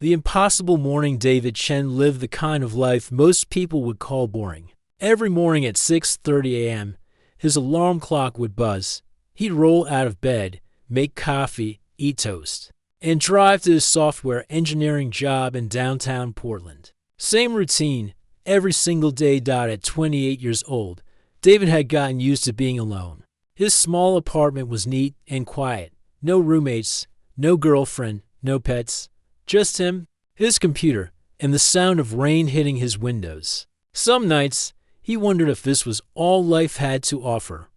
The impossible morning. David Chen lived the kind of life most people would call boring. Every morning at 6:30 a.m., his alarm clock would buzz. He'd roll out of bed, make coffee, eat toast, and drive to his software engineering job in downtown Portland. Same routine, every single day. At 28 years old, David had gotten used to being alone. His small apartment was neat and quiet. No roommates, no girlfriend, no pets. Just him, his computer, and the sound of rain hitting his windows. Some nights, he wondered if this was all life had to offer.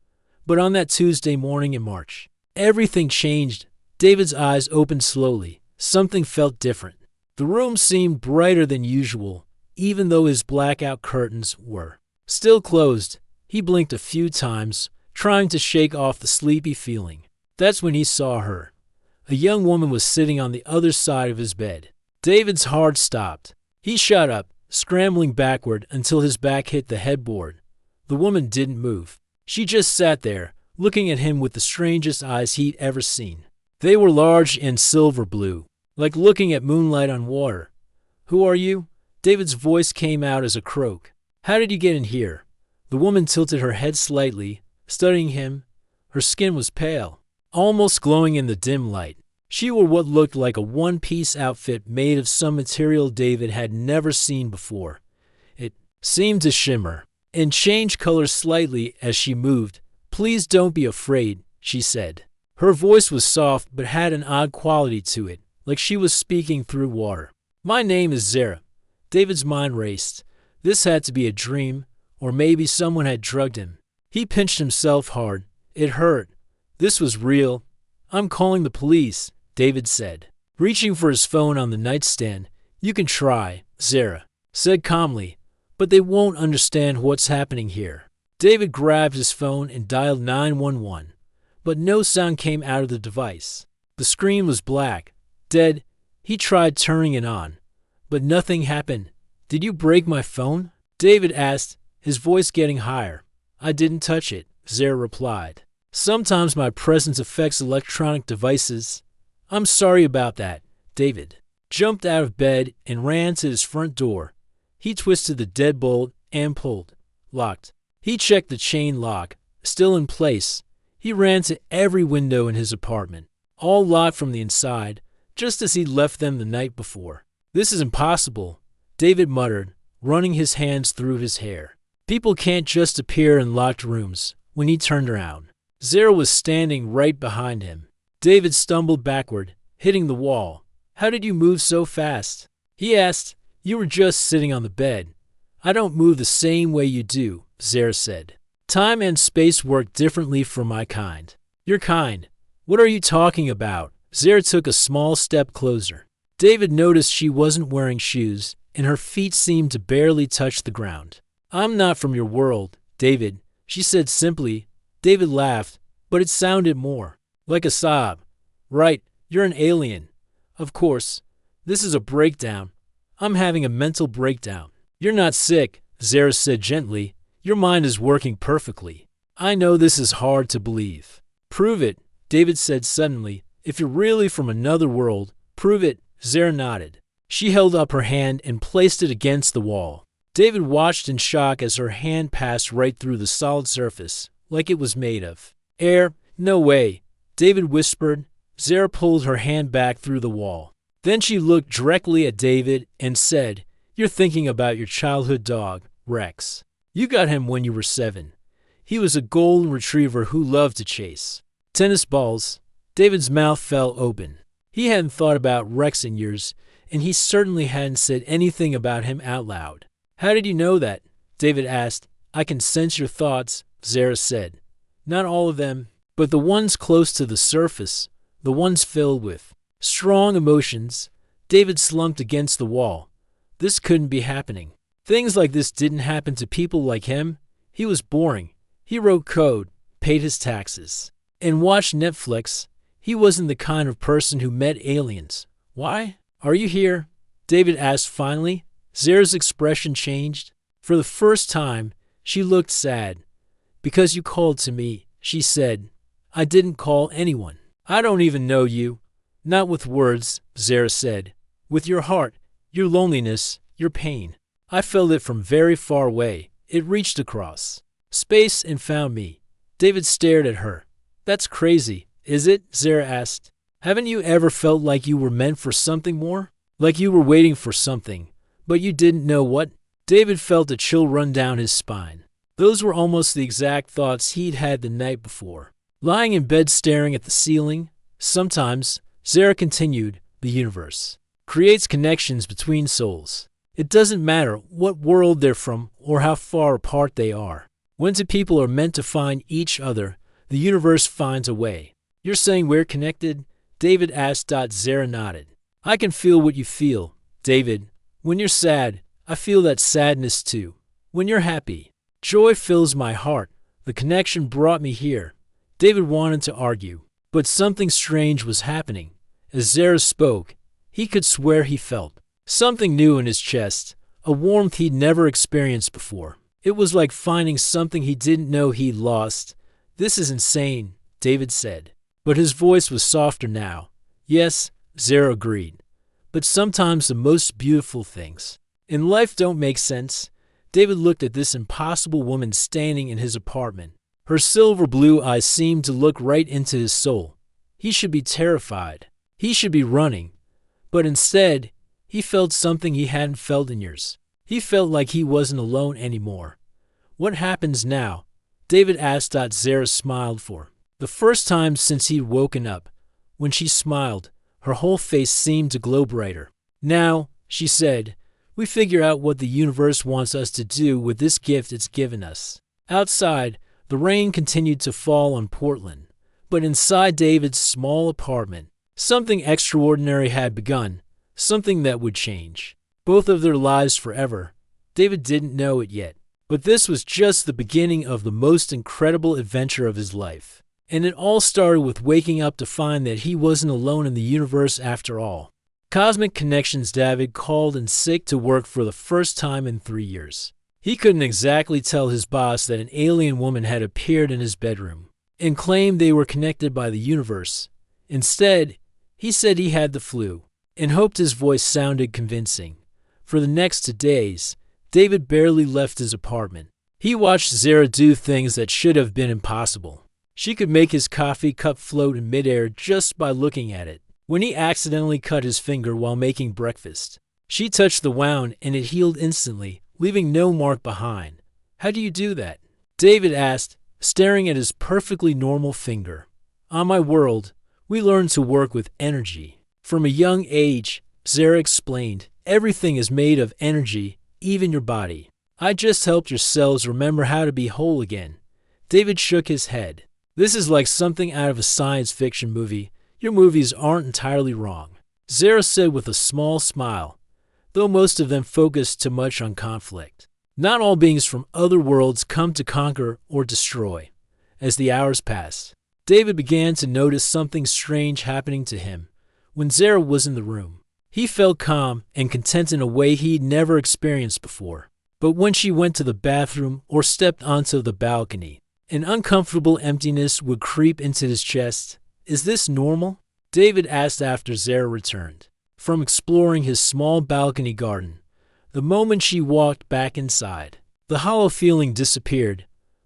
But on that Tuesday morning in March, everything changed. David's eyes opened slowly. Something felt different. The room seemed brighter than usual, even though his blackout curtains were still closed. He blinked a few times, trying to shake off the sleepy feeling. That's when he saw her. A young woman was sitting on the other side of his bed. David's heart stopped. He shot up, scrambling backward until his back hit the headboard. The woman didn't move. She just sat there, looking at him with the strangest eyes he'd ever seen. They were large and silver blue, like looking at moonlight on water. "Who are you?" David's voice came out as a croak. "How did you get in here?" The woman tilted her head slightly, studying him. Her skin was pale, almost glowing in the dim light. She wore what looked like a one-piece outfit made of some material David had never seen before. It seemed to shimmer and change color slightly as she moved. "Please don't be afraid," she said. Her voice was soft but had an odd quality to it, like she was speaking through water. "My name is Zara." David's mind raced. This had to be a dream, or maybe someone had drugged him. He pinched himself hard. It hurt. This was real. "I'm calling the police," David said, reaching for his phone on the nightstand. "You can try," Zara said calmly, "but they won't understand what's happening here." David grabbed his phone and dialed 911, but no sound came out of the device. The screen was black, dead. He tried turning it on, but nothing happened. "Did you break my phone?" David asked, his voice getting higher. "I didn't touch it," Zara replied. "Sometimes my presence affects electronic devices." "I'm sorry about that." David jumped out of bed and ran to his front door. He twisted the deadbolt and pulled. Locked. He checked the chain lock, still in place. He ran to every window in his apartment, all locked from the inside, just as he'd left them the night before. "This is impossible," David muttered, running his hands through his hair. People can't just appear in locked rooms. When he turned around, Zara was standing right behind him. David stumbled backward, hitting the wall. "How did you move so fast?" he asked. "You were just sitting on the bed." "I don't move the same way you do," Zara said. "Time and space work differently for my kind." "Your kind? What are you talking about?" Zara took a small step closer. David noticed she wasn't wearing shoes, and her feet seemed to barely touch the ground. "I'm not from your world, David," she said simply. David laughed, but it sounded more like a sob. "Right, you're an alien. Of course. This is a breakdown. I'm having a mental breakdown." "You're not sick," Zara said gently. "Your mind is working perfectly." "I know this is hard to believe." "Prove it," David said suddenly. "If you're really from another world, prove it." Zara nodded. She held up her hand and placed it against the wall. David watched in shock as her hand passed right through the solid surface, like it was made of air. "No way," David whispered. Zara pulled her hand back through the wall. Then she looked directly at David and said, "You're thinking about your childhood dog, Rex. You got him when you were 7. He was a golden retriever who loved to chase tennis balls." David's mouth fell open. He hadn't thought about Rex in years, and he certainly hadn't said anything about him out loud. "How did you know that?" David asked. "I can sense your thoughts," Zara said. "Not all of them, but the ones close to the surface, the ones filled with strong emotions." David slumped against the wall. This couldn't be happening. Things like this didn't happen to people like him. He was boring. He wrote code, paid his taxes, and watched Netflix. He wasn't the kind of person who met aliens. "Why are you here?" David asked finally. Zara's expression changed. For the first time, she looked sad. "Because you called to me," she said. "I didn't call anyone. I don't even know you." "Not with words," Zara said. With your heart, your loneliness, your pain. I felt it from very far away. It reached across space and found me. David stared at her. That's crazy, is it? Zara asked. Haven't you ever felt like you were meant for something more? Like you were waiting for something, but you didn't know what? David felt a chill run down his spine. Those were almost the exact thoughts he'd had the night before. Lying in bed staring at the ceiling, sometimes, Zara continued, the universe creates connections between souls. It doesn't matter what world they're from or how far apart they are. When two people are meant to find each other, the universe finds a way. You're saying we're connected? David asked. Zara nodded. I can feel what you feel, David. When you're sad, I feel that sadness too. When you're happy, joy fills my heart. The connection brought me here. David wanted to argue, but something strange was happening. As Zara spoke, he could swear he felt something new in his chest, a warmth he'd never experienced before. It was like finding something he didn't know he'd lost. This is insane, David said. But his voice was softer now. Yes, Zara agreed. But sometimes the most beautiful things in life don't make sense. David looked at this impossible woman standing in his apartment. Her silver blue eyes seemed to look right into his soul. He should be terrified. He should be running. But instead, he felt something he hadn't felt in years. He felt like he wasn't alone anymore. What happens now? David asked. Zara smiled for the first time since he'd woken up. When she smiled, her whole face seemed to glow brighter. Now, she said, we figure out what the universe wants us to do with this gift it's given us. Outside, the rain continued to fall on Portland. But inside David's small apartment, something extraordinary had begun. Something that would change both of their lives forever. David didn't know it yet, but this was just the beginning of the most incredible adventure of his life. And it all started with waking up to find that he wasn't alone in the universe after all. Cosmic Connections. David called in sick to work for the first time in 3 years. He couldn't exactly tell his boss that an alien woman had appeared in his bedroom and claimed they were connected by the universe. Instead, he said he had the flu and hoped his voice sounded convincing. For the next 2 days, David barely left his apartment. He watched Zara do things that should have been impossible. She could make his coffee cup float in midair just by looking at it. When he accidentally cut his finger while making breakfast, she touched the wound and it healed instantly, leaving no mark behind. How do you do that? David asked, staring at his perfectly normal finger. On my world, we learn to work with energy. From a young age, Zara explained, everything is made of energy, even your body. I just helped your cells remember how to be whole again. David shook his head. This is like something out of a science fiction movie. Your movies aren't entirely wrong, Zara said with a small smile, though most of them focused too much on conflict. Not all beings from other worlds come to conquer or destroy. As the hours passed, David began to notice something strange happening to him. When Zara was in the room, he felt calm and content in a way he'd never experienced before. But when she went to the bathroom or stepped onto the balcony, an uncomfortable emptiness would creep into his chest. Is this normal? David asked after Zara returned from exploring his small balcony garden. The moment she walked back inside, the hollow feeling disappeared.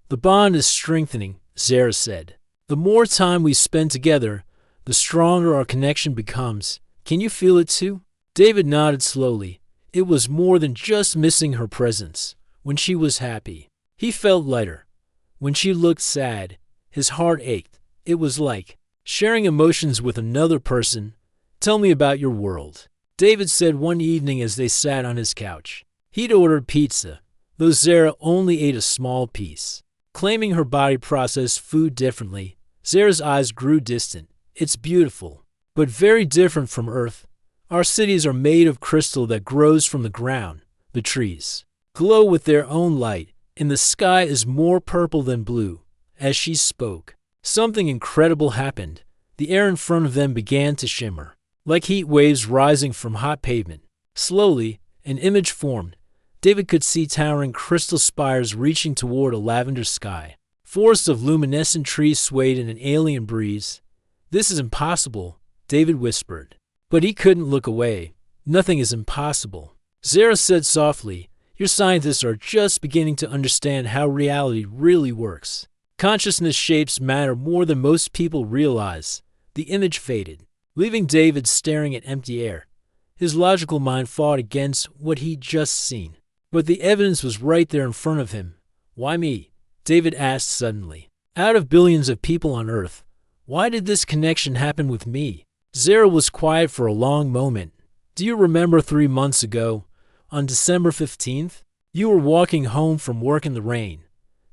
The bond is strengthening, Zara said. The more time we spend together, the stronger our connection becomes. Can you feel it too? David nodded slowly. It was more than just missing her presence. When she was happy, he felt lighter. When she looked sad, his heart ached. It was like sharing emotions with another person. Tell me about your world, David said one evening as they sat on his couch. He'd ordered pizza, though Zara only ate a small piece. Claiming her body processed food differently, Zara's eyes grew distant. It's beautiful, but very different from Earth. Our cities are made of crystal that grows from the ground. The trees glow with their own light, and the sky is more purple than blue. As she spoke, something incredible happened. The air in front of them began to shimmer, like heat waves rising from hot pavement. Slowly, an image formed. David could see towering crystal spires reaching toward a lavender sky. Forests of luminescent trees swayed in an alien breeze. This is impossible, David whispered. But he couldn't look away. Nothing is impossible. Zara said softly, your scientists are just beginning to understand how reality really works. Consciousness shapes matter more than most people realize. The image faded, leaving David staring at empty air. His logical mind fought against what he'd just seen. But the evidence was right there in front of him. Why me? David asked suddenly. Out of billions of people on Earth, why did this connection happen with me? Zara was quiet for a long moment. Do you remember 3 months ago, on December 15th? You were walking home from work in the rain.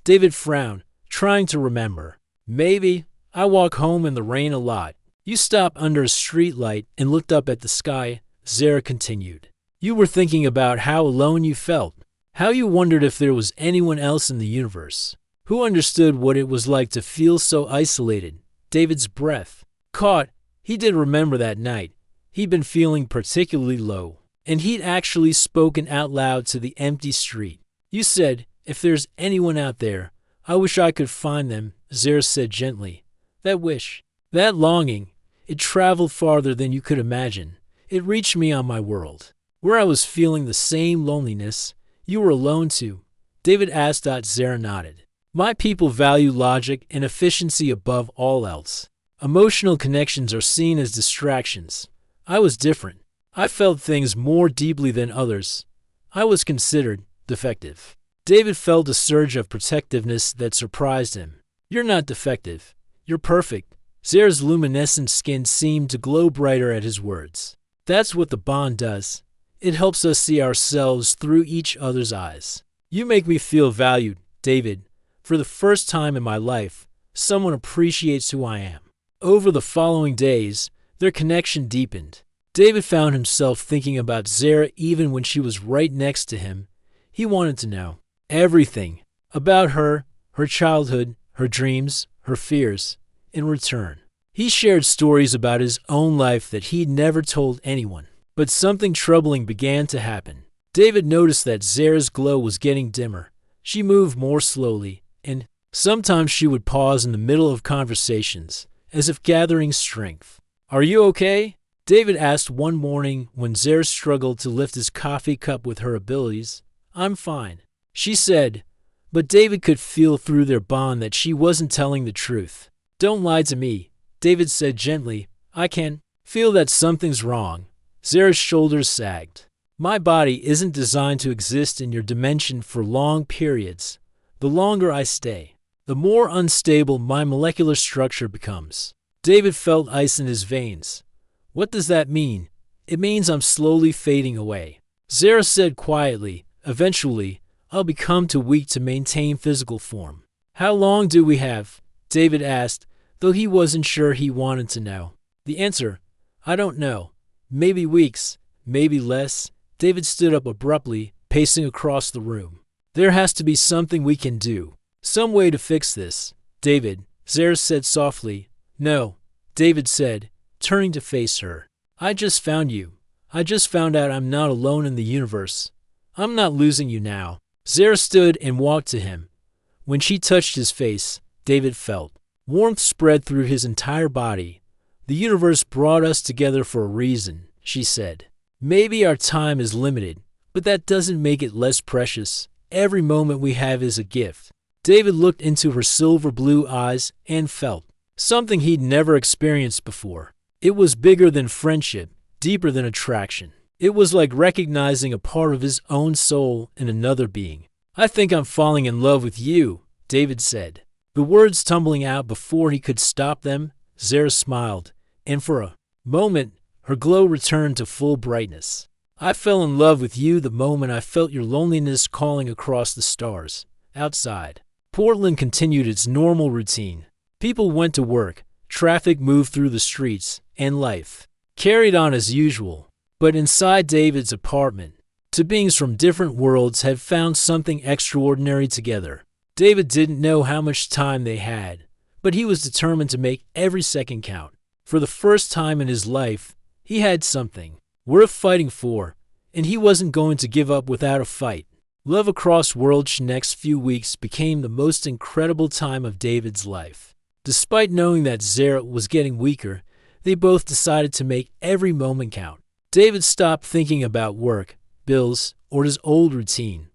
David frowned, trying to remember. Maybe. I walk home in the rain a lot. You stopped under a streetlight and looked up at the sky, Zara continued. You were thinking about how alone you felt, how you wondered if there was anyone else in the universe who understood what it was like to feel so isolated. David's breath caught. He did remember that night. He'd been feeling particularly low, and he'd actually spoken out loud to the empty street. You said, if there's anyone out there, I wish I could find them, Zara said gently. That wish, that longing, it traveled farther than you could imagine. It reached me on my world, where I was feeling the same loneliness. You were alone too. David asked. Zara nodded. My people value logic and efficiency above all else. Emotional connections are seen as distractions. I was different. I felt things more deeply than others. I was considered defective. David felt a surge of protectiveness that surprised him. You're not defective. You're perfect. Zara's luminescent skin seemed to glow brighter at his words. That's what the bond does. It helps us see ourselves through each other's eyes. You make me feel valued, David. For the first time in my life, someone appreciates who I am. Over the following days, their connection deepened. David found himself thinking about Zara even when she was right next to him. He wanted to know everything about her, her childhood, her dreams, her fears. In return, he shared stories about his own life that he'd never told anyone. But something troubling began to happen. David noticed that Zara's glow was getting dimmer. She moved more slowly, and sometimes she would pause in the middle of conversations, as if gathering strength. Are you okay? David asked one morning when Zara struggled to lift his coffee cup with her abilities. I'm fine, she said, but David could feel through their bond that she wasn't telling the truth. Don't lie to me, David said gently. I can feel that something's wrong. Zara's shoulders sagged. My body isn't designed to exist in your dimension for long periods. The longer I stay, the more unstable my molecular structure becomes. David felt ice in his veins. What does that mean? It means I'm slowly fading away. Zara said quietly, eventually, I'll become too weak to maintain physical form. How long do we have? David asked, though he wasn't sure he wanted to know. The answer, I don't know. Maybe weeks, maybe less. David stood up abruptly, pacing across the room. There has to be something we can do. Some way to fix this. David, Zara said softly. No, David said, turning to face her. I just found you. I just found out I'm not alone in the universe. I'm not losing you now. Zara stood and walked to him. When she touched his face, David felt warmth spread through his entire body. The universe brought us together for a reason, she said. Maybe our time is limited, but that doesn't make it less precious. Every moment we have is a gift. David looked into her silver blue eyes and felt something he'd never experienced before. It was bigger than friendship, deeper than attraction. It was like recognizing a part of his own soul in another being. I think I'm falling in love with you, David said. The words tumbling out before he could stop them, Zara smiled, and for a moment, her glow returned to full brightness. I fell in love with you the moment I felt your loneliness calling across the stars. Outside, Portland continued its normal routine. People went to work, traffic moved through the streets, and life carried on as usual. But inside David's apartment, two beings from different worlds had found something extraordinary together. David didn't know how much time they had, but he was determined to make every second count. For the first time in his life, he had something worth fighting for, and he wasn't going to give up without a fight. Love across worlds next few weeks became the most incredible time of David's life. Despite knowing that Zara was getting weaker, they both decided to make every moment count. David stopped thinking about work, bills, or his old routine.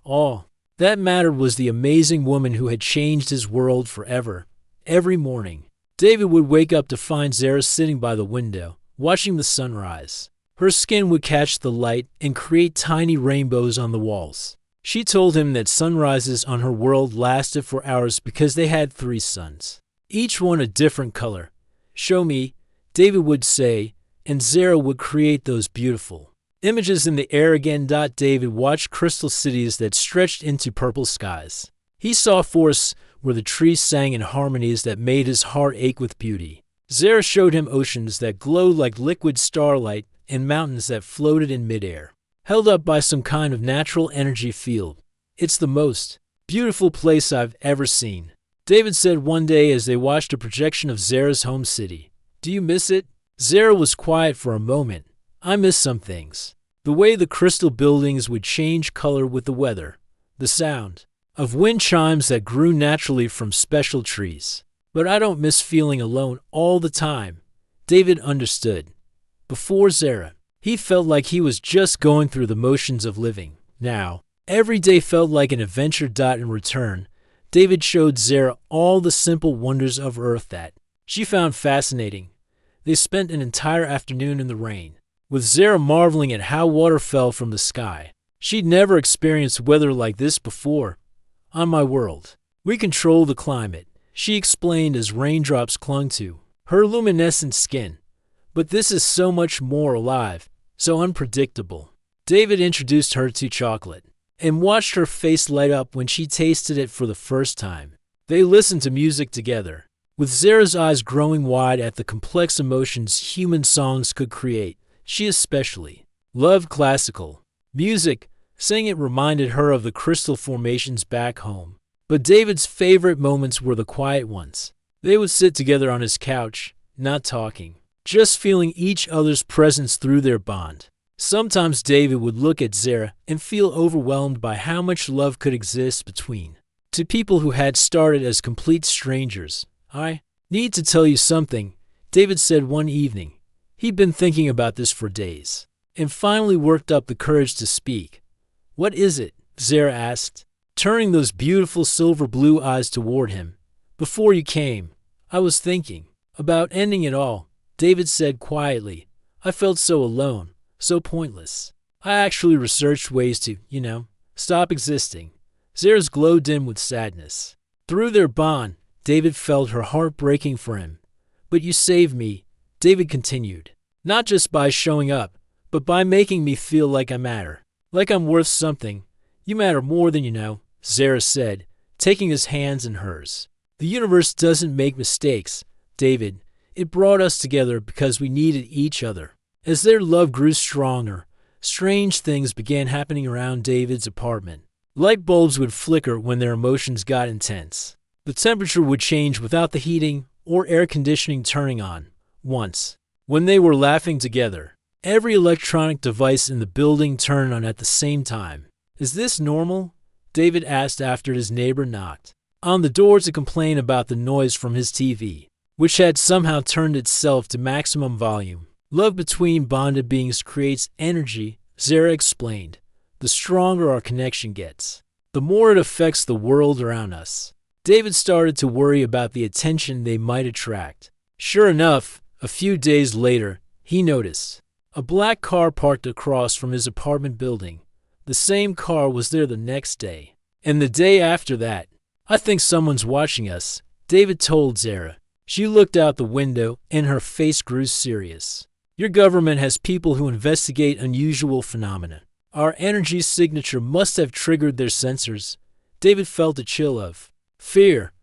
All that mattered was the amazing woman who had changed his world forever. Every morning, David would wake up to find Zara sitting by the window, watching the sunrise. Her skin would catch the light and create tiny rainbows on the walls. She told him that sunrises on her world lasted for hours because they had 3 suns, each one a different color. "Show me," David would say, and Zara would create those beautiful images in the air again. David watched crystal cities that stretched into purple skies. He saw forests where the trees sang in harmonies that made his heart ache with beauty. Zara showed him oceans that glowed like liquid starlight and mountains that floated in midair, held up by some kind of natural energy field. "It's the most beautiful place I've ever seen," David said one day as they watched a projection of Zara's home city. "Do you miss it?" Zara was quiet for a moment. "I miss some things. The way the crystal buildings would change color with the weather, the sound of wind chimes that grew naturally from special trees. But I don't miss feeling alone all the time." David understood. Before Zara, he felt like he was just going through the motions of living. Now, every day felt like an adventure. In return, David showed Zara all the simple wonders of Earth that she found fascinating. They spent an entire afternoon in the rain, with Zara marveling at how water fell from the sky. She'd never experienced weather like this before. "On my world, we control the climate," she explained as raindrops clung to her luminescent skin. "But this is so much more alive, so unpredictable." David introduced her to chocolate and watched her face light up when she tasted it for the first time. They listened to music together, with Zara's eyes growing wide at the complex emotions human songs could create. She especially loved classical music, saying it reminded her of the crystal formations back home. But David's favorite moments were the quiet ones. They would sit together on his couch, not talking, just feeling each other's presence through their bond. Sometimes David would look at Zara and feel overwhelmed by how much love could exist between two people who had started as complete strangers. "I need to tell you something," David said one evening. He'd been thinking about this for days, and finally worked up the courage to speak. "What is it?" Zara asked, turning those beautiful silver blue eyes toward him. "Before you came, I was thinking about ending it all," David said quietly. "I felt so alone, so pointless. I actually researched ways to, stop existing." Zara's glow dimmed with sadness. Through their bond, David felt her heart breaking for him. "But you saved me," David continued. "Not just by showing up, but by making me feel like I matter, like I'm worth something. You matter more than you know," Zara said, taking his hands in hers. "The universe doesn't make mistakes, David. It brought us together because we needed each other." As their love grew stronger, strange things began happening around David's apartment. Light bulbs would flicker when their emotions got intense. The temperature would change without the heating or air conditioning turning on. Once, when they were laughing together, every electronic device in the building turned on at the same time. "Is this normal?" David asked after his neighbor knocked on the door to complain about the noise from his TV, which had somehow turned itself to maximum volume. "Love between bonded beings creates energy," Zara explained. "The stronger our connection gets, the more it affects the world around us." David started to worry about the attention they might attract. Sure enough, a few days later, he noticed a black car parked across from his apartment building. The same car was there the next day, and the day after that. "I think someone's watching us," David told Zara. She looked out the window, and her face grew serious. "Your government has people who investigate unusual phenomena. Our energy signature must have triggered their sensors." David felt a chill of fear.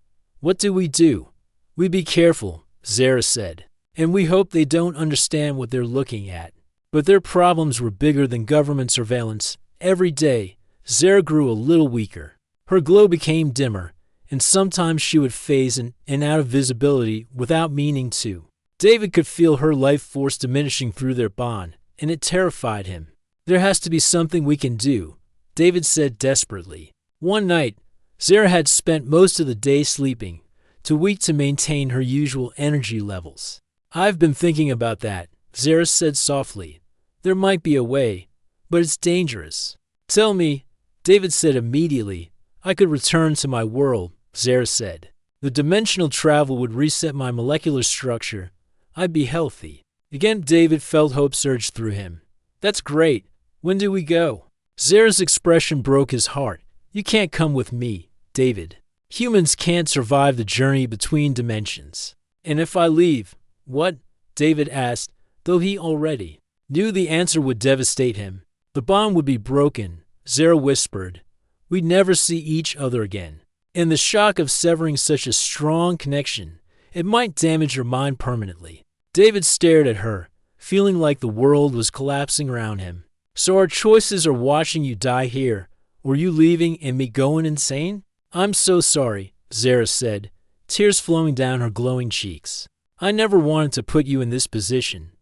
"What do? We be careful," Zara said, "and we hope they don't understand what they're looking at." But their problems were bigger than government surveillance. Every day, Zara grew a little weaker. Her glow became dimmer, and sometimes she would phase in and out of visibility without meaning to. David could feel her life force diminishing through their bond, and it terrified him. "There has to be something we can do," David said desperately. One night, Zara had spent most of the day sleeping, too weak to maintain her usual energy levels. "I've been thinking about that," Zara said softly. There might be a way, but it's dangerous. Tell me, David said immediately. I could return to my world, Zara said. The dimensional travel would reset my molecular structure. I'd be healthy. Again, David felt hope surge through him. That's great. When do we go? Zara's expression broke his heart. You can't come with me, David. Humans can't survive the journey between dimensions. And if I leave, what? David asked, though he already knew the answer would devastate him. The bond would be broken, Zara whispered. We'd never see each other again. And the shock of severing such a strong connection, it might damage your mind permanently. David stared at her, feeling like the world was collapsing around him. So our choices are watching you die here, or you leaving and me going insane? I'm so sorry, Zara said, tears flowing down her glowing cheeks. I never wanted to put you in this position.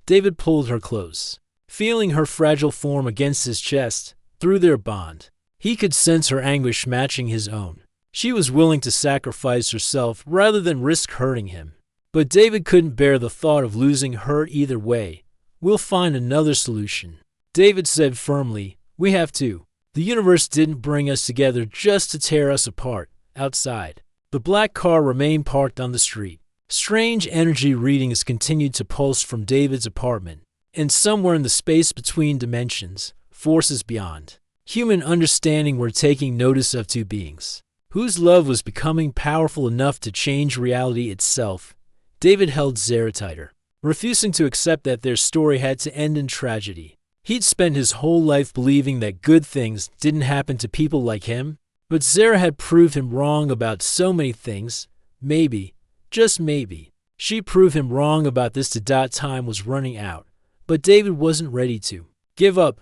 David pulled her close, feeling her fragile form against his chest. Through their bond, he could sense her anguish matching his own. She was willing to sacrifice herself rather than risk hurting him. But David couldn't bear the thought of losing her either way. We'll find another solution, David said firmly. We have to. The universe didn't bring us together just to tear us apart. Outside, the black car remained parked on the street. Strange energy readings continued to pulse from David's apartment. And somewhere in the space between dimensions, forces beyond human understanding were taking notice of two beings whose love was becoming powerful enough to change reality itself. David held Zara tighter, refusing to accept that their story had to end in tragedy. He'd spent his whole life believing that good things didn't happen to people like him, but Zara had proved him wrong about so many things. Maybe, just maybe, she'd prove him wrong about this. Time was running out, but David wasn't ready to give up.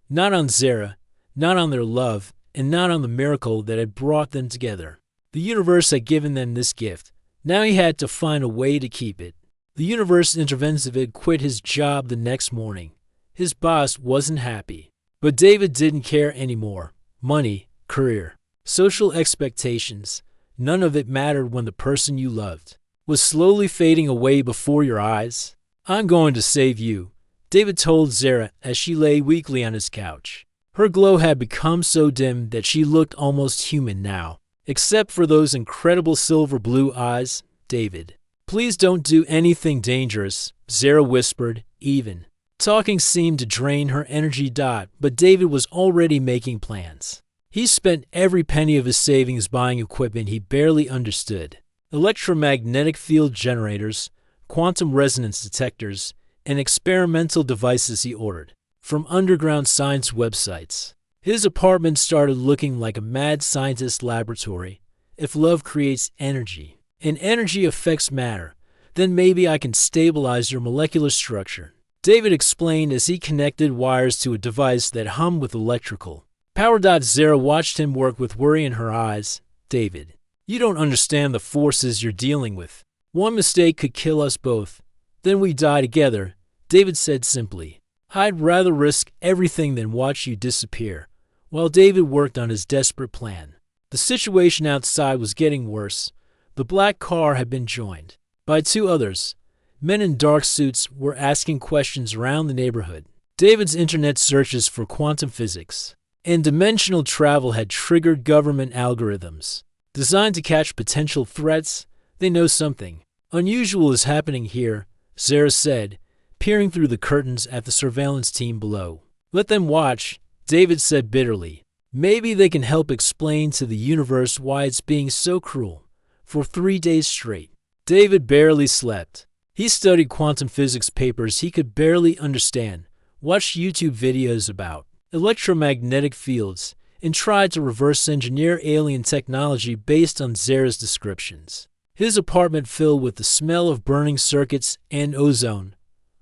Not on Zara, not on their love, and not on the miracle that had brought them together. The universe had given them this gift. Now he had to find a way to keep it. The universe interventive quit his job the next morning. His boss wasn't happy. But David didn't care anymore. Money, career, social expectations, none of it mattered when the person you loved was slowly fading away before your eyes. I'm going to save you, David told Zara as she lay weakly on his couch. Her glow had become so dim that she looked almost human now, except for those incredible silver blue eyes. David, please don't do anything dangerous, Zara whispered. Even talking seemed to drain her energy. But David was already making plans. He spent every penny of his savings buying equipment he barely understood. Electromagnetic field generators, quantum resonance detectors, and experimental devices he ordered from underground science websites. His apartment started looking like a mad scientist laboratory. If love creates energy, and energy affects matter, then maybe I can stabilize your molecular structure, David explained as he connected wires to a device that hummed with electrical power. Zara watched him work with worry in her eyes. David, you don't understand the forces you're dealing with. One mistake could kill us both. Then we die together, David said simply. I'd rather risk everything than watch you disappear. While David worked on his desperate plan, the situation outside was getting worse. The black car had been joined by two others. Men in dark suits were asking questions around the neighborhood. David's internet searches for quantum physics and dimensional travel had triggered government algorithms designed to catch potential threats. They know something unusual is happening here, Zara said, peering through the curtains at the surveillance team below. Let them watch, David said bitterly. Maybe they can help explain to the universe why it's being so cruel. For 3 days straight, David barely slept. He studied quantum physics papers he could barely understand, watched YouTube videos about electromagnetic fields, and tried to reverse engineer alien technology based on Zara's descriptions. His apartment filled with the smell of burning circuits and ozone.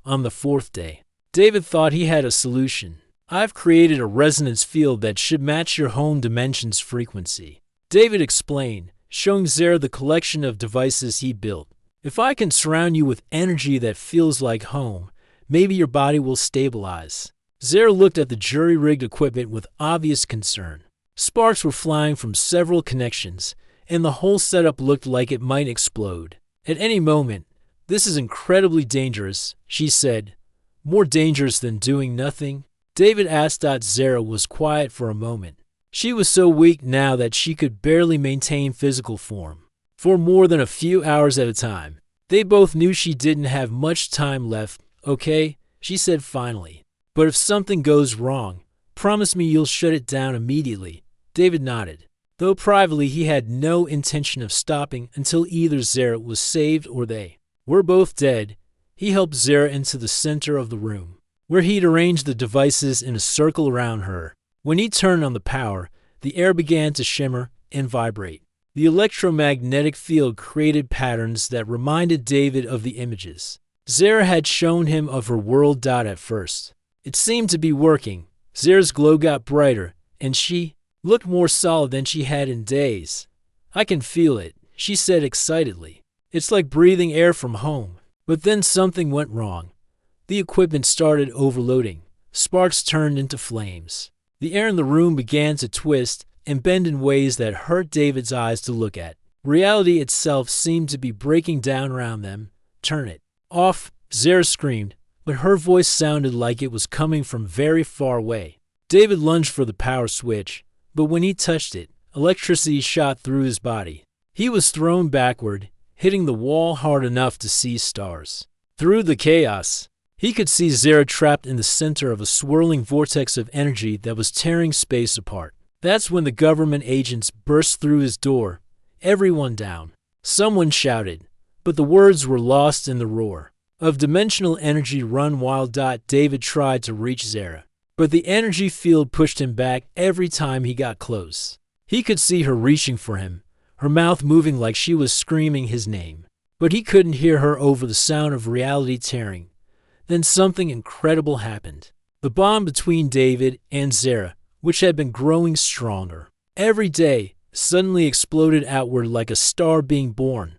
On the 4th day, David thought he had a solution. I've created a resonance field that should match your home dimension's frequency, David explained, showing Zara the collection of devices he built. If I can surround you with energy that feels like home, maybe your body will stabilize. Zara looked at the jury-rigged equipment with obvious concern. Sparks were flying from several connections, and the whole setup looked like it might explode at any moment. This is incredibly dangerous, she said. More dangerous than doing nothing? David asked. Zara was quiet for a moment. She was so weak now that she could barely maintain physical form for more than a few hours at a time. They both knew she didn't have much time left. Okay, she said finally. But if something goes wrong, promise me you'll shut it down immediately. David nodded, though privately he had no intention of stopping until either Zara was saved or they were both dead. He helped Zara into the center of the room, where he'd arranged the devices in a circle around her. When he turned on the power, the air began to shimmer and vibrate. The electromagnetic field created patterns that reminded David of the images Zara had shown him of her world. At first, it seemed to be working. Zara's glow got brighter, and she looked more solid than she had in days. I can feel it, she said excitedly. It's like breathing air from home. But then something went wrong. The equipment started overloading. Sparks turned into flames. The air in the room began to twist and bend in ways that hurt David's eyes to look at. Reality itself seemed to be breaking down around them. Turn it off, Zara screamed, but her voice sounded like it was coming from very far away. David lunged for the power switch, but when he touched it, electricity shot through his body. He was thrown backward, hitting the wall hard enough to see stars. Through the chaos, he could see Zara trapped in the center of a swirling vortex of energy that was tearing space apart. That's when the government agents burst through his door. Everyone down. Someone shouted, but the words were lost in the roar of dimensional energy run wild. David tried to reach Zara, but the energy field pushed him back every time he got close. He could see her reaching for him, her mouth moving like she was screaming his name, but he couldn't hear her over the sound of reality tearing. Then something incredible happened. The bond between David and Zara, which had been growing stronger every day, suddenly exploded outward like a star being born.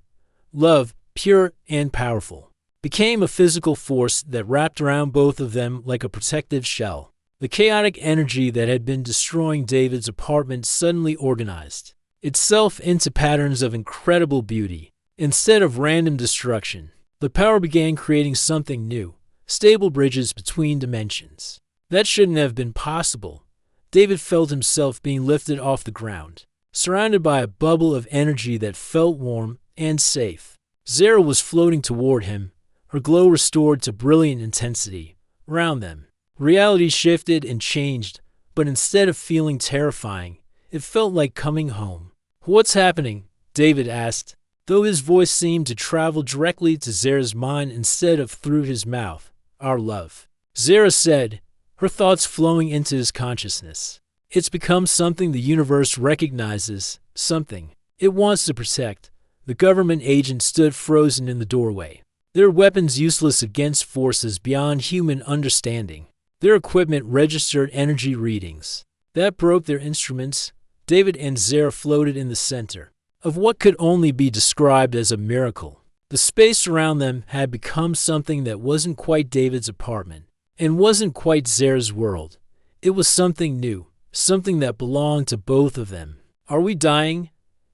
Love, pure and powerful, became a physical force that wrapped around both of them like a protective shell. The chaotic energy that had been destroying David's apartment suddenly organized itself into patterns of incredible beauty. Instead of random destruction, the power began creating something new, stable bridges between dimensions. That shouldn't have been possible. David felt himself being lifted off the ground, surrounded by a bubble of energy that felt warm and safe. Zara was floating toward him, her glow restored to brilliant intensity. Around them, reality shifted and changed, but instead of feeling terrifying, it felt like coming home. What's happening? David asked, though his voice seemed to travel directly to Zara's mind instead of through his mouth. Our love, Zara said, her thoughts flowing into his consciousness. It's become something the universe recognizes, something it wants to protect. The government agents stood frozen in the doorway, their weapons useless against forces beyond human understanding. Their equipment registered energy readings that broke their instruments. David and Zara floated in the center of what could only be described as a miracle. The space around them had become something that wasn't quite David's apartment and wasn't quite Zara's world. It was something new, something that belonged to both of them. Are we dying?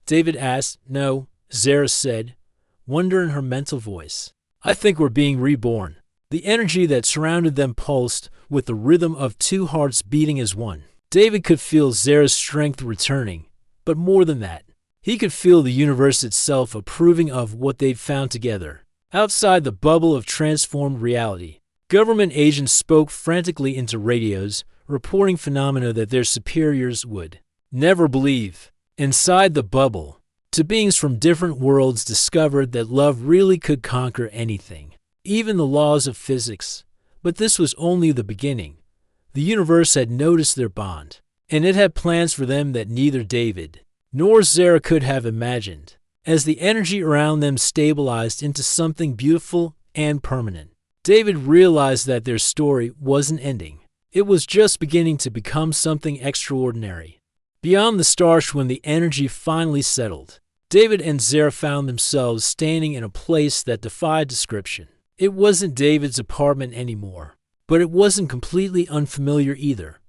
David asked. No, Zara said, wonder in her mental voice. I think we're being reborn. The energy that surrounded them pulsed with the rhythm of two hearts beating as one. David could feel Zara's strength returning, but more than that, he could feel the universe itself approving of what they'd found together. Outside the bubble of transformed reality, government agents spoke frantically into radios, reporting phenomena that their superiors would never believe. Inside the bubble, two beings from different worlds discovered that love really could conquer anything, even the laws of physics. But this was only the beginning. The universe had noticed their bond, and it had plans for them that neither David nor Zara could have imagined. As the energy around them stabilized into something beautiful and permanent, David realized that their story wasn't ending. It was just beginning to become something extraordinary. Beyond the stars, when the energy finally settled, David and Zara found themselves standing in a place that defied description. It wasn't David's apartment anymore, but it wasn't completely unfamiliar either.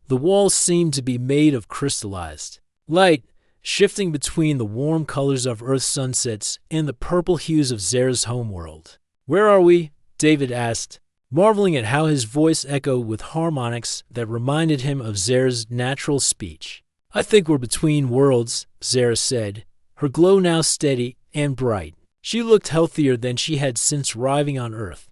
The walls seemed to be made of crystallized light, shifting between the warm colors of Earth's sunsets and the purple hues of Zara's homeworld. Where are we? David asked, marveling at how his voice echoed with harmonics that reminded him of Zara's natural speech. "I think we're between worlds," Zara said, her glow now steady and bright. She looked healthier than she had since arriving on Earth,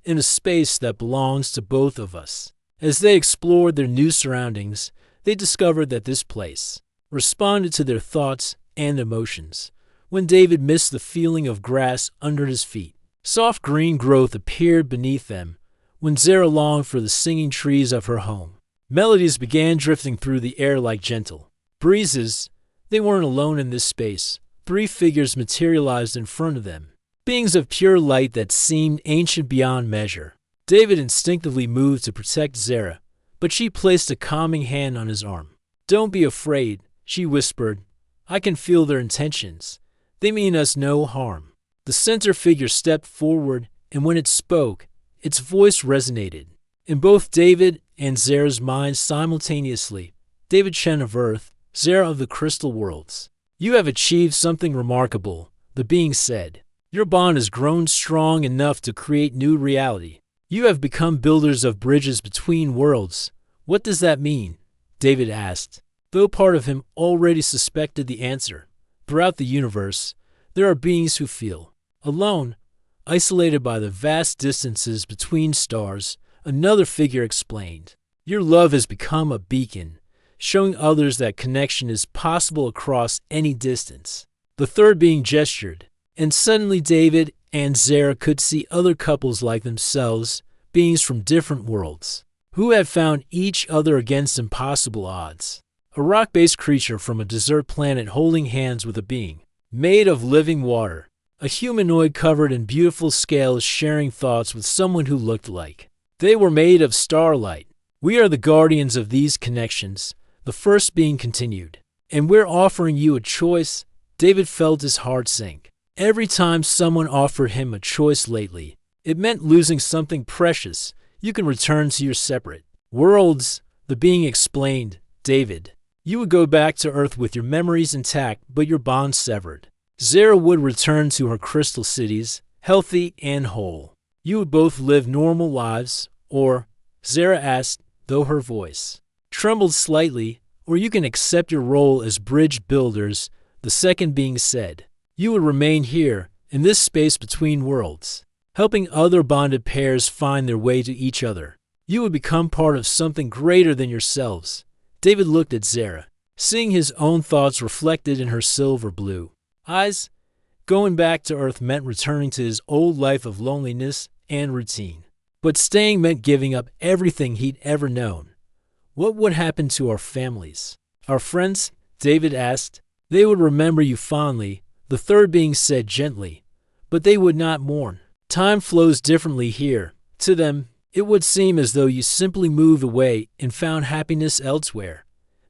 in a space that belongs to both of us. As they explored their new surroundings, they discovered that this place responded to their thoughts and emotions. When David missed the feeling of grass under his feet, soft green growth appeared beneath them. When Zara longed for the singing trees of her home, melodies began drifting through the air like gentle breezes. They weren't alone in this space. 3 figures materialized in front of them, beings of pure light that seemed ancient beyond measure. David instinctively moved to protect Zara, but she placed a calming hand on his arm. "Don't be afraid," she whispered. "I can feel their intentions. They mean us no harm." The center figure stepped forward, and when it spoke, its voice resonated in both David and Zara's minds simultaneously. "David Chen of Earth, Zara of the Crystal Worlds, you have achieved something remarkable," the being said. "Your bond has grown strong enough to create new reality. You have become builders of bridges between worlds." "What does that mean?" David asked, though part of him already suspected the answer. Throughout the universe, there are beings who feel alone, isolated by the vast distances between stars. Another figure explained, "Your love has become a beacon, showing others that connection is possible across any distance." The third being gestured, and suddenly David and Zara could see other couples like themselves, beings from different worlds, who had found each other against impossible odds. A rock-based creature from a desert planet holding hands with a being made of living water. A humanoid covered in beautiful scales sharing thoughts with someone who looked like they were made of starlight. "We are the guardians of these connections," the first being continued, "and we're offering you a choice." David felt his heart sink. Every time someone offered him a choice lately, it meant losing something precious. "You can return to your separate worlds," the being explained. "David, you would go back to Earth with your memories intact but your bonds severed. Zara would return to her crystal cities, healthy and whole. You would both live normal lives, or," Zara asked, though her voice trembled slightly, "or you can accept your role as bridge builders," the second being said. "You would remain here, in this space between worlds, helping other bonded pairs find their way to each other. You would become part of something greater than yourselves." David looked at Zara, seeing his own thoughts reflected in her silver blue eyes. Going back to Earth meant returning to his old life of loneliness and routine. But staying meant giving up everything he'd ever known. "What would happen to our families? Our friends?" David asked. "They would remember you fondly," the third being said gently, "but they would not mourn. Time flows differently here. To them, it would seem as though you simply moved away and found happiness elsewhere."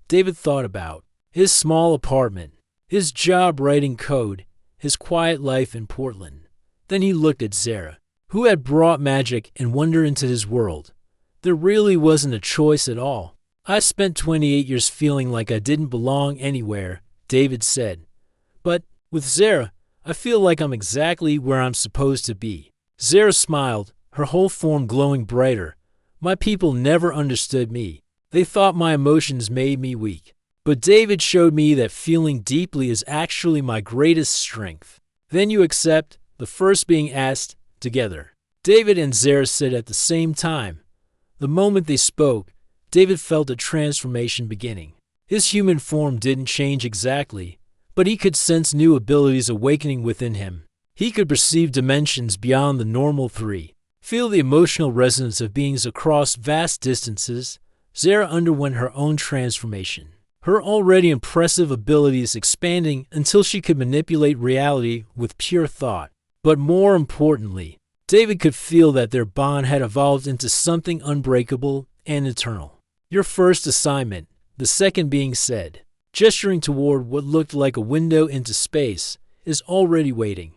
David thought about his small apartment, his job writing code, his quiet life in Portland. Then he looked at Zara, who had brought magic and wonder into his world. There really wasn't a choice at all. "I spent 28 years feeling like I didn't belong anywhere," David said. "But with Zara, I feel like I'm exactly where I'm supposed to be." Zara smiled, her whole form glowing brighter. "My people never understood me. They thought my emotions made me weak. But David showed me that feeling deeply is actually my greatest strength." "Then you accept?" the first being asked. Together, David and Zara said at the same time. The moment they spoke, David felt a transformation beginning. His human form didn't change exactly, but he could sense new abilities awakening within him. He could perceive dimensions beyond the normal 3, feel the emotional resonance of beings across vast distances. Zara underwent her own transformation, her already impressive abilities expanding until she could manipulate reality with pure thought. But more importantly, David could feel that their bond had evolved into something unbreakable and eternal. "Your first assignment," the second being said, gesturing toward what looked like a window into space, "is already waiting."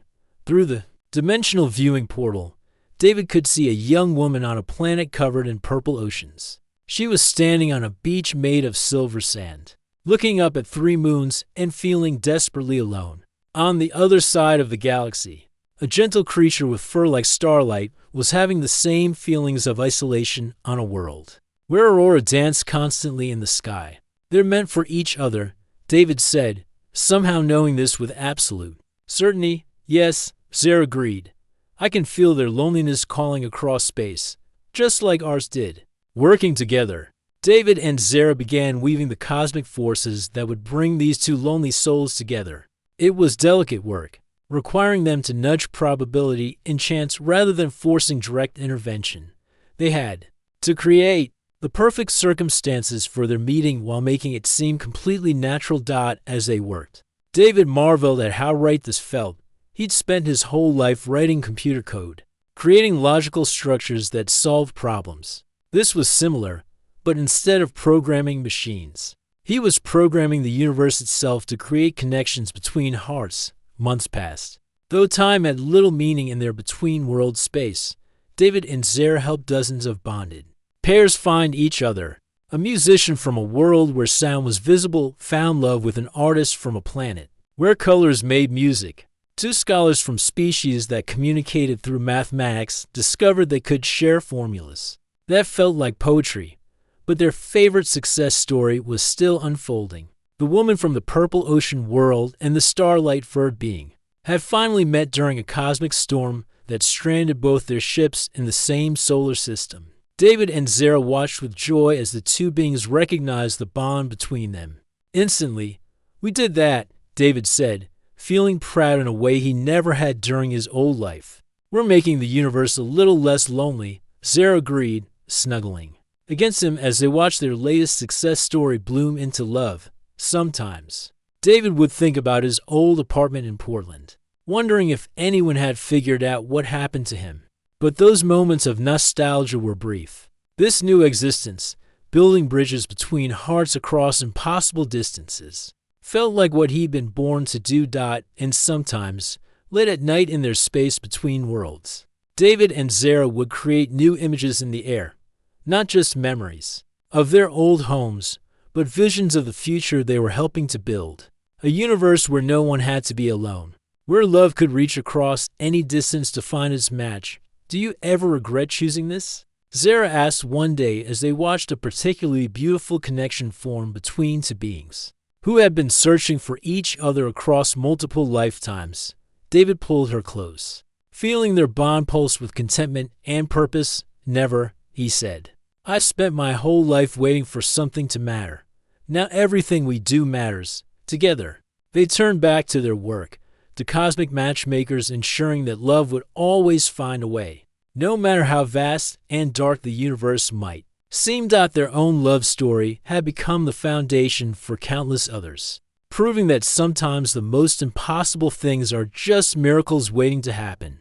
Through the dimensional viewing portal, David could see a young woman on a planet covered in purple oceans. She was standing on a beach made of silver sand, looking up at 3 moons and feeling desperately alone. On the other side of the galaxy, A gentle creature with fur like starlight was having the same feelings of isolation on a world where Aurora danced constantly in the sky. They're meant for each other, David said, somehow knowing this with absolute certainty. Yes, Zara agreed. I can feel their loneliness calling across space, just like ours did. Working together, David and Zara began weaving the cosmic forces that would bring these two lonely souls together. It was delicate work, requiring them to nudge probability and chance rather than forcing direct intervention. They had to create the perfect circumstances for their meeting while making it seem completely natural. As they worked, David marveled at how right this felt. He'd spent his whole life writing computer code, creating logical structures that solved problems. This was similar, but instead of programming machines, he was programming the universe itself to create connections between hearts. Months passed. Though time had little meaning in their between-world space, David and Zara helped dozens of bonded pairs find each other. A musician from a world where sound was visible found love with an artist from a planet where colors made music. Two scholars from species that communicated through mathematics discovered they could share formulas that felt like poetry, but their favorite success story was still unfolding. The woman from the purple ocean world and the starlight-furred being had finally met during a cosmic storm that stranded both their ships in the same solar system. David and Zara watched with joy as the two beings recognized the bond between them. Instantly, "We did that," David said, feeling proud in a way he never had during his old life. "We're making the universe a little less lonely," Zara agreed, snuggling against him as they watched their latest success story bloom into love. Sometimes, David would think about his old apartment in Portland, wondering if anyone had figured out what happened to him. But those moments of nostalgia were brief. This new existence, building bridges between hearts across impossible distances, felt like what he'd been born to do. And sometimes, late at night in their space between worlds, David and Zara would create new images in the air, not just memories of their old homes, but visions of the future they were helping to build. A universe where no one had to be alone, where love could reach across any distance to find its match. "Do you ever regret choosing this?" Zara asked one day as they watched a particularly beautiful connection form between two beings who had been searching for each other across multiple lifetimes. David pulled her close, feeling their bond pulse with contentment and purpose. "Never," he said. "I spent my whole life waiting for something to matter. Now everything we do matters. Together." They turned back to their work, the cosmic matchmakers ensuring that love would always find a way, no matter how vast and dark the universe might seem. Their own love story had become the foundation for countless others, proving that sometimes the most impossible things are just miracles waiting to happen.